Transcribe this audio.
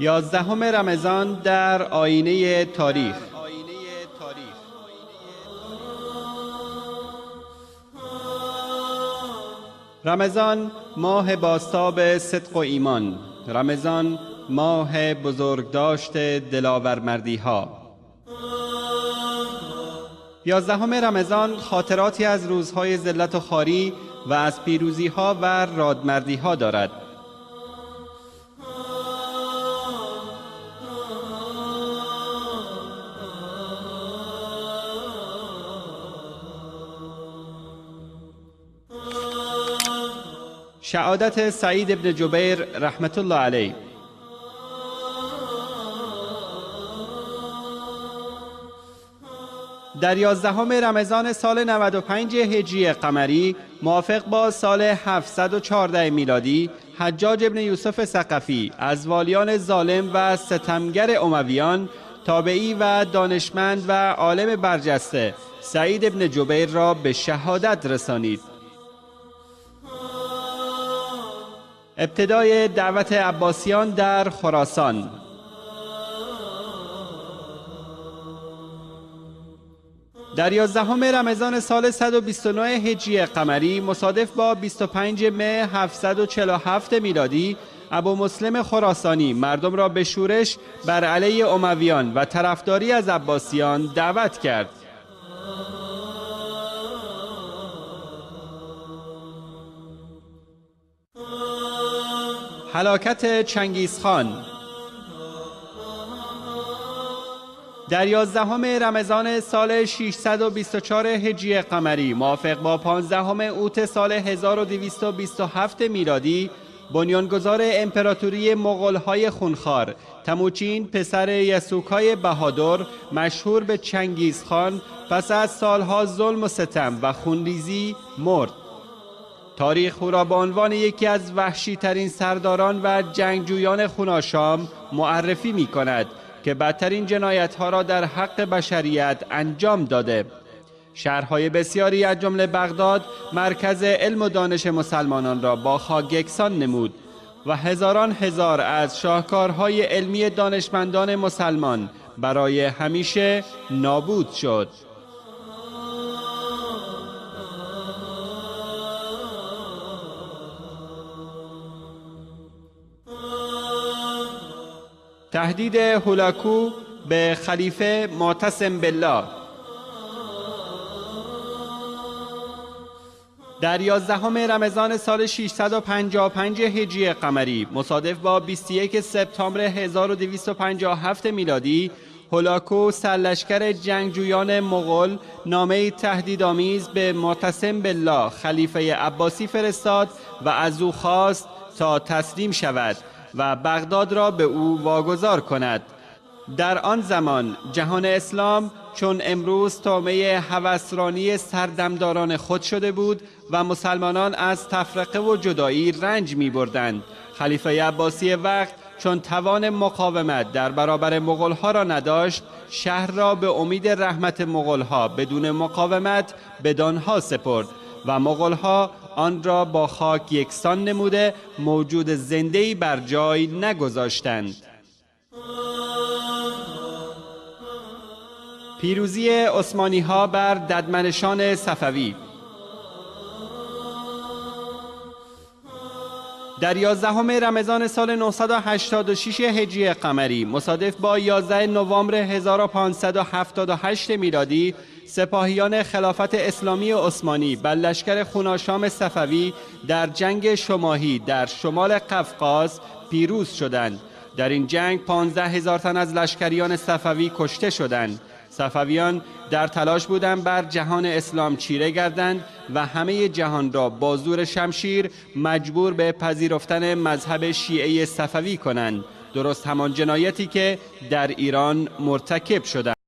یازدهم رمضان در آینه تاریخ. رمضان ماه بازتاب صدق و ایمان، رمضان ماه بزرگداشت دلاورمردی ها. یازدهم رمضان خاطراتی از روزهای ذلت و خواری و از پیروزی ها و رادمردی ها دارد. شهادت سعید ابن جبیر رحمت الله علیه. در 11 رمضان سال 95 هجری قمری موافق با سال 714 میلادی، حجاج ابن یوسف ثقفی از والیان ظالم و ستمگر امویان، تابعی و دانشمند و عالم برجسته سعید ابن جبیر را به شهادت رسانید. ابتدای دعوت عباسیان در خراسان. در 11 رمضان سال 129 هجری قمری مصادف با 25 می 747 میلادی، ابو مسلم خراسانی مردم را به شورش بر علیه امویان و طرفداری از عباسیان دعوت کرد. هلاکت چنگیزخان. در 11 رمضان سال 624 هجری قمری موافق با 15 اوت سال 1227 میلادی، بنیانگذار امپراتوری مغول‌های خونخوار تموچین پسر یسوکای بهادر مشهور به چنگیزخان پس از سالها ظلم و ستم و خونریزی مرد. تاریخ او را به عنوان یکی از وحشی‌ترین سرداران و جنگجویان خوناشام معرفی می‌کند که بدترین جنایت‌ها را در حق بشریت انجام داده. شهرهای بسیاری از جمله بغداد مرکز علم و دانش مسلمانان را با خاک یکسان نمود و هزاران هزار از شاهکارهای علمی دانشمندان مسلمان برای همیشه نابود شد. تهدید هولاکو به خلیفه معتصم بالله. در 11 رمضان سال 655 هجری قمری مصادف با 21 سپتامبر 1257 میلادی، هولاکو سرلشکر جنگجویان مغول نامه‌ای تهدیدآمیز به معتصم بالله خلیفه عباسی فرستاد و از او خواست تا تسلیم شود و بغداد را به او واگذار کند. در آن زمان جهان اسلام چون امروز طامع هوسرانی سردمداران خود شده بود و مسلمانان از تفرقه و جدایی رنج می بردند. خلیفه عباسی وقت چون توان مقاومت در برابر مغول‌ها را نداشت، شهر را به امید رحمت مغول‌ها بدون مقاومت بدانها سپرد و مغول‌ها آن را با خاک یکسان نموده موجود زنده‌ای بر جای نگذاشتند. پیروزی عثمانی‌ها بر ددمنشان صفوی. در 11 رمضان سال 986 هجری قمری مصادف با 11 نوامبر 1578 میلادی سپاهیان خلافت اسلامی عثمانی بر لشکر خوناشام صفوی در جنگ شماهی در شمال قفقاز پیروز شدند. در این جنگ 15,000 تن از لشکریان صفوی کشته شدند. صفویان در تلاش بودند بر جهان اسلام چیره گردند و همه جهان را با زور شمشیر مجبور به پذیرفتن مذهب شیعه صفوی کنند، درست همان جنایتی که در ایران مرتکب شدند.